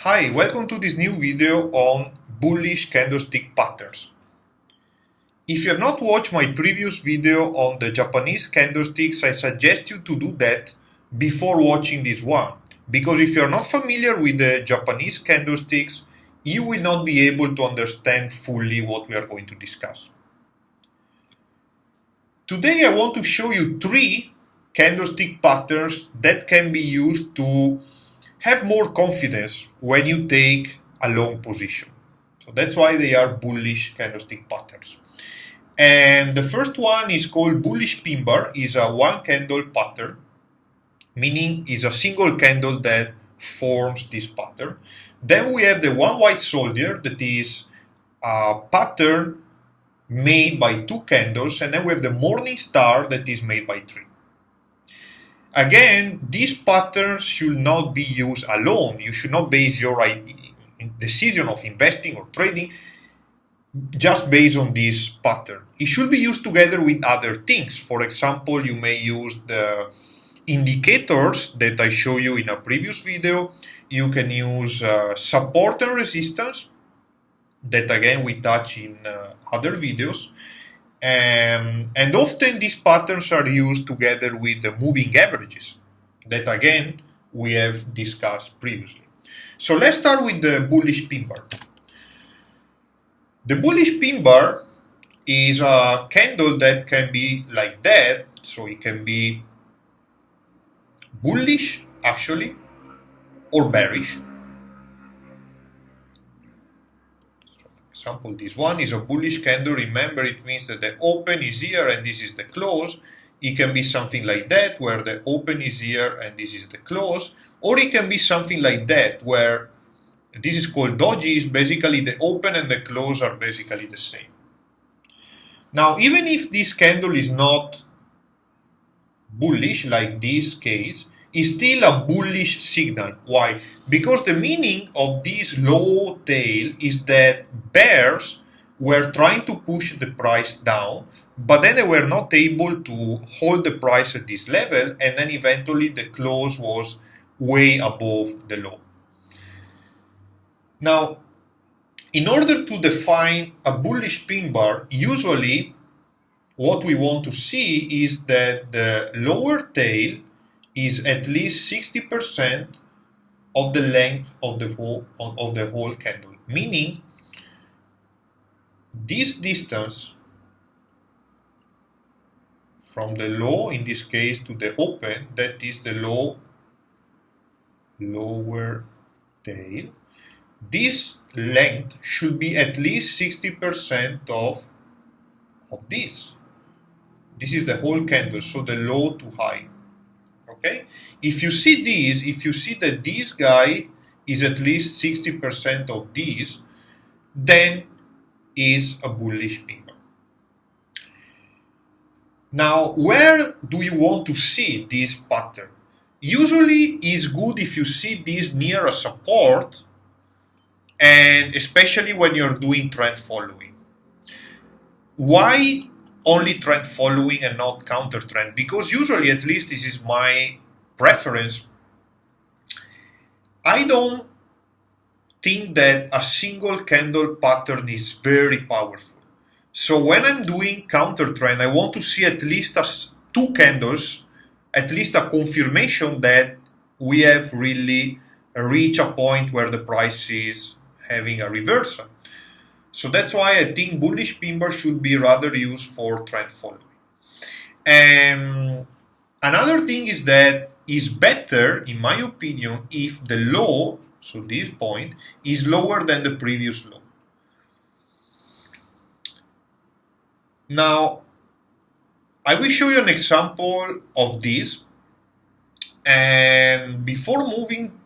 Hi, welcome to this new video on bullish candlestick patterns. If you have not watched my previous video on the Japanese candlesticks, I suggest you to do that before watching this one, because if you are not familiar with the Japanese candlesticks, you will not be able to understand fully what we are going to discuss. Today I want to show you 3 candlestick patterns that can be used to have more confidence when you take a long position. So that's why they are bullish candlestick patterns. And the first one is called Bullish Pinbar, is a one candle pattern, meaning is a single candle that forms this pattern. Then we have the one white soldier, that is a pattern made by 2 candles, and then we have the morning star that is made by 3. Again, these patterns should not be used alone. You should not base your decision of investing or trading just based on this pattern. It should be used together with other things. For example, you may use the indicators that I show you in a previous video. You can use support and resistance that again we touch in other videos. And often these patterns are used together with the moving averages that again we have discussed previously. So let's start with the bullish pin bar. The bullish pin bar is a candle that can be like that, so it can be bullish actually or bearish. For example, this one is a bullish candle. Remember, it means that the open is here and this is the close. It can be something like that, where the open is here and this is the close. Or it can be something like that, where this is called doji, is basically the open and the close are basically the same. Now, even if this candle is not bullish, like this case, is still a bullish signal. Why? Because the meaning of this low tail is that bears were trying to push the price down, but then they were not able to hold the price at this level, and then eventually the close was way above the low. Now, in order to define a bullish pin bar, usually what we want to see is that the lower tail is at least 60% of the length of the whole candle, meaning this distance from the low, in this case, to the open, that is the lower tail, this length should be at least 60% of this. This is the whole candle, so the low to high. Okay? If you see this, if you see that this guy is at least 60% of this, then is a bullish pin bar. Now, where do you want to see this pattern? Usually it's good if you see this near a support, and especially when you're doing trend following. Why only trend following and not counter trend? Because usually, at least this is my preference, I don't think that a single candle pattern is very powerful. So when I'm doing counter trend, I want to see at least 2 candles, at least a confirmation that we have really reached a point where the price is having a reversal. So that's why I think bullish pin bar should be rather used for trend following. And another thing is that it's better, in my opinion, if the low, so this point, is lower than the previous low. Now, I will show you an example of this. And before moving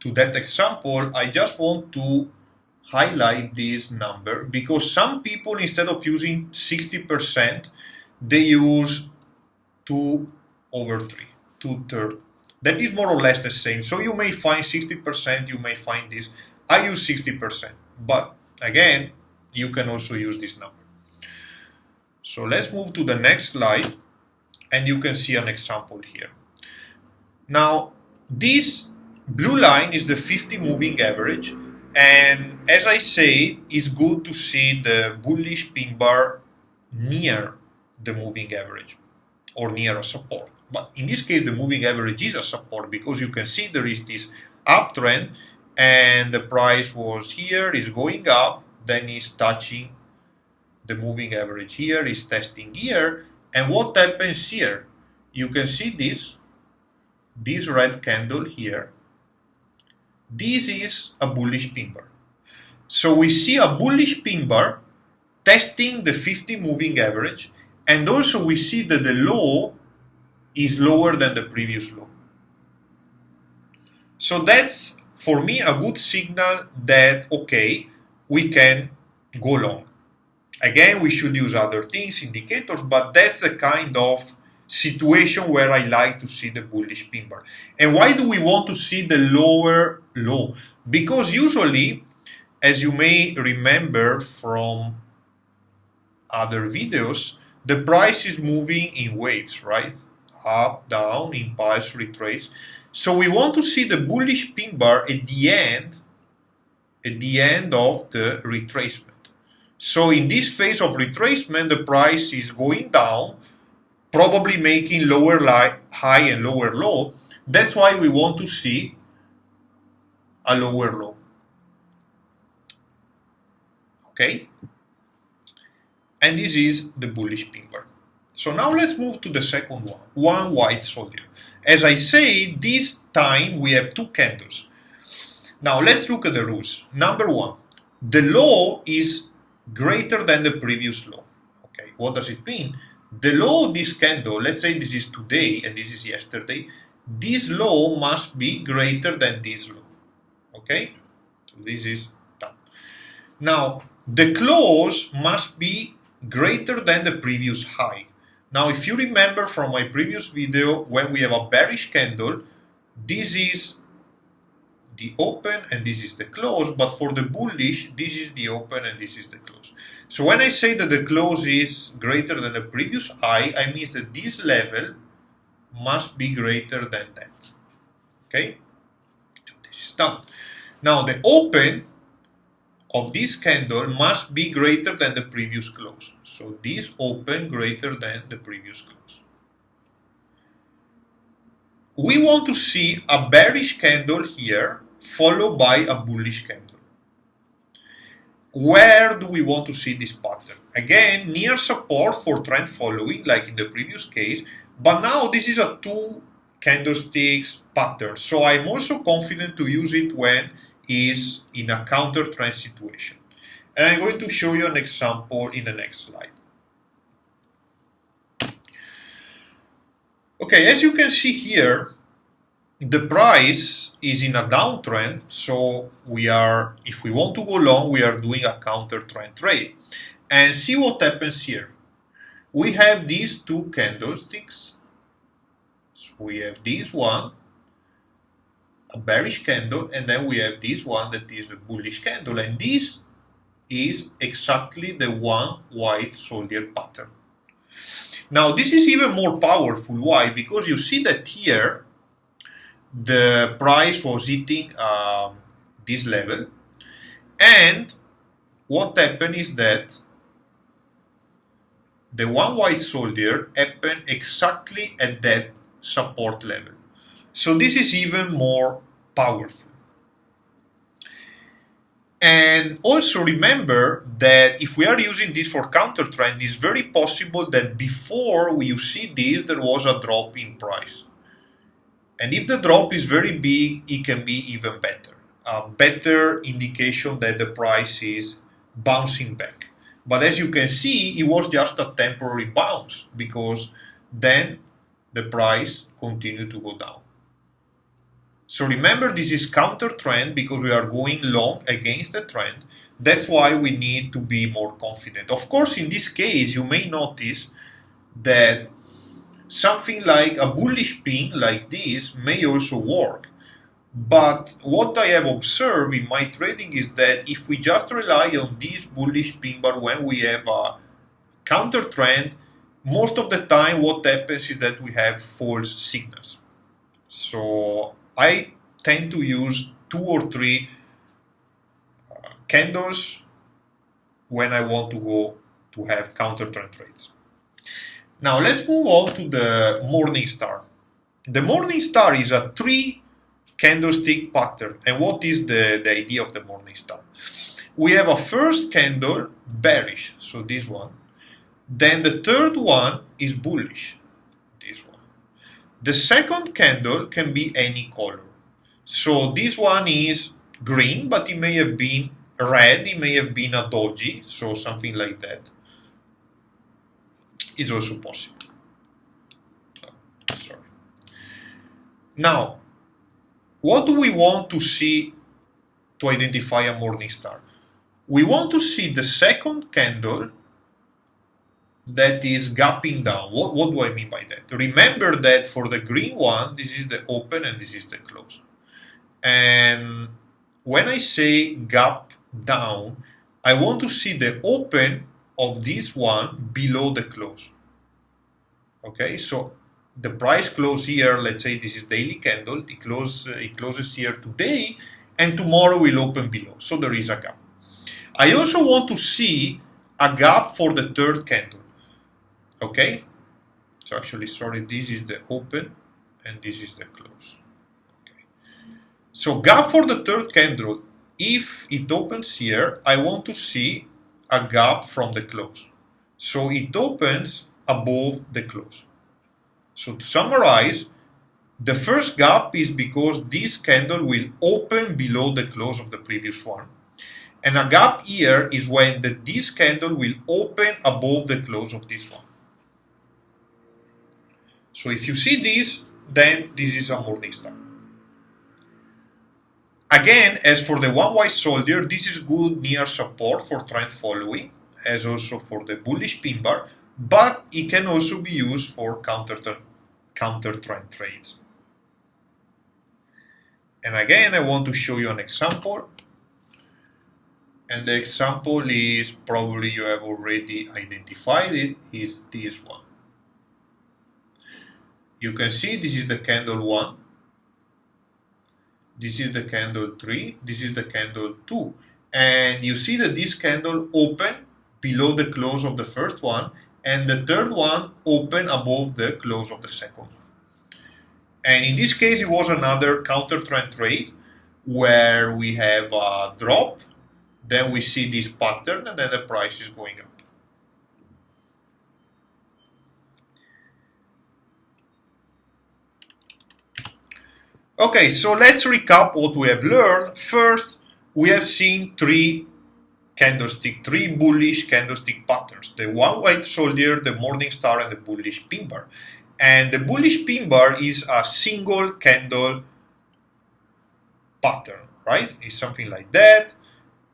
to that example, I just want to highlight this number, because some people, instead of using 60%, they use 2/3, 2/3. That is more or less the same. So you may find 60%, you may find this. I use 60%, but again, you can also use this number. So let's move to the next slide, and you can see an example here. Now, this blue line is the 50 moving average, and as I say, it's good to see the bullish pin bar near the moving average or near a support. But in this case, the moving average is a support because you can see there is this uptrend and the price was here, is going up, then is touching the moving average here, is testing here, and what happens here? You can see this red candle here. This is a bullish pin bar. So we see a bullish pin bar testing the 50 moving average, and also we see that the low is lower than the previous low. So that's, for me, a good signal that, okay, we can go long. Again, we should use other things, indicators, but that's the kind of situation where I like to see the bullish pin bar. And why do we want to see the lower low? Because usually, as you may remember from other videos, the price is moving in waves, right? Up, down, impulse, retrace. So we want to see the bullish pin bar at the end of the retracement. So in this phase of retracement, the price is going down, probably making lower high and lower low. That's why we want to see a lower low. Okay? And this is the bullish pin bar. So now let's move to the second one white soldier. As I say, this time we have two candles. Now let's look at the rules. Number one, the low is greater than the previous low. Okay, what does it mean? The low of this candle, let's say this is today and this is yesterday, this low must be greater than this low. Okay, so this is done. Now the close must be greater than the previous high. Now if you remember from my previous video, when we have a bearish candle, this is the open and this is the close, but for the bullish, this is the open and this is the close. So when I say that the close is greater than the previous high, I mean that this level must be greater than that. Okay, so this is done. Now the open of this candle must be greater than the previous close. So this open greater than the previous close. We want to see a bearish candle here followed by a bullish candle. Where do we want to see this pattern? Again, near support for trend following, like in the previous case, but now this is a two candlesticks pattern. So I'm also confident to use it when is in a counter trend situation. And I'm going to show you an example in the next slide. Okay, as you can see here, the price is in a downtrend, so we are, if we want to go long, we are doing a counter trend trade. And see what happens here. We have these two candlesticks. So we have this one, a bearish candle, and then we have this one that is a bullish candle, and this is exactly the one white soldier pattern. Now this is even more powerful. Why? Because you see that here the price was hitting this level, and what happened is that the one white soldier happened exactly at that support level. So this is even more powerful. And also remember that if we are using this for counter trend, it's very possible that before you see this, there was a drop in price. And if the drop is very big, it can be even better. A better indication that the price is bouncing back. But as you can see, it was just a temporary bounce, because then the price continued to go down. So remember, this is counter trend because we are going long against the trend. That's why we need to be more confident. Of course, in this case, you may notice that something like a bullish pin like this may also work. But what I have observed in my trading is that if we just rely on this bullish pin bar when we have a counter trend, most of the time what happens is that we have false signals. So I tend to use 2 or 3 candles when I want to go to have counter trend trades. Now let's move on to the morning star. The morning star is a 3 candlestick pattern. And what is the idea of the morning star? We have a first candle bearish, so this one. Then the third one is bullish, this one. The second candle can be any color. So this one is green, but it may have been red, it may have been a doji, so something like that is also possible. Sorry. Now, what do we want to see to identify a morning star? We want to see the second candle that is gapping down. What do I mean by that? Remember that for the green one, this is the open and this is the close. And when I say gap down, I want to see the open of this one below the close. Okay, so the price close here, let's say this is daily candle, it closes here today, and tomorrow will open below, so there is a gap. I also want to see a gap for the third candle. Okay, so actually, sorry, this is the open and this is the close. Okay, so gap for the third candle, if it opens here, I want to see a gap from the close. So it opens above the close. So to summarize, the first gap is because this candle will open below the close of the previous one. And a gap here is when this candle will open above the close of this one. So if you see this, then this is a morning star. Again, as for the one white soldier, this is good near support for trend following, as also for the bullish Pinbar, but it can also be used for counter trend trades. And again, I want to show you an example. And the example is, probably you have already identified it, is this one. You can see this is the candle 1, this is the candle 3, this is the candle 2. And you see that this candle opened below the close of the first one, and the third one opened above the close of the second one. And in this case, it was another counter trend trade where we have a drop, then we see this pattern, and then the price is going up. Okay, so let's recap what we have learned. First, we have seen 3 bullish candlestick patterns. The one white soldier, the morning star, and the bullish Pinbar. And the bullish Pinbar is a single candle pattern, right? It's something like that.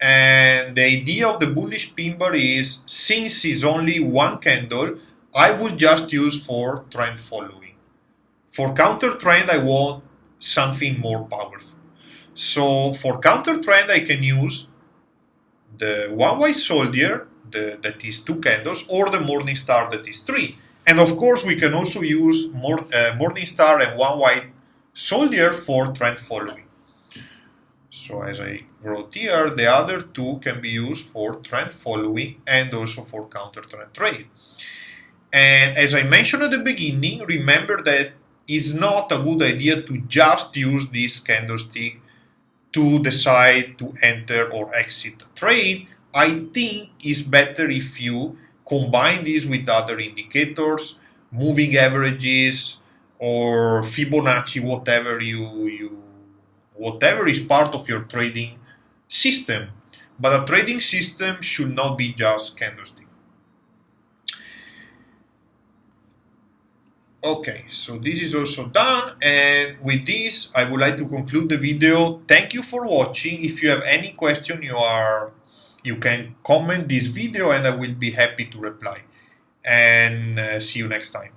And the idea of the bullish Pinbar is, since it's only one candle, I will just use for trend following. For counter trend, I want something more powerful. So for counter trend, I can use the one white soldier that is 2 candles, or the morning star that is 3. And of course, we can also use morning star and one white soldier for trend following. So as I wrote here, the other 2 can be used for trend following and also for counter trend trade. And as I mentioned at the beginning, remember that it's not a good idea to just use this candlestick to decide to enter or exit a trade. I think it's better if you combine this with other indicators, moving averages, or Fibonacci, whatever is part of your trading system. But a trading system should not be just candlestick. Okay, so this is also done, and with this I would like to conclude the video. Thank you for watching. If you have any question, you can comment this video and I will be happy to reply. And see you next time.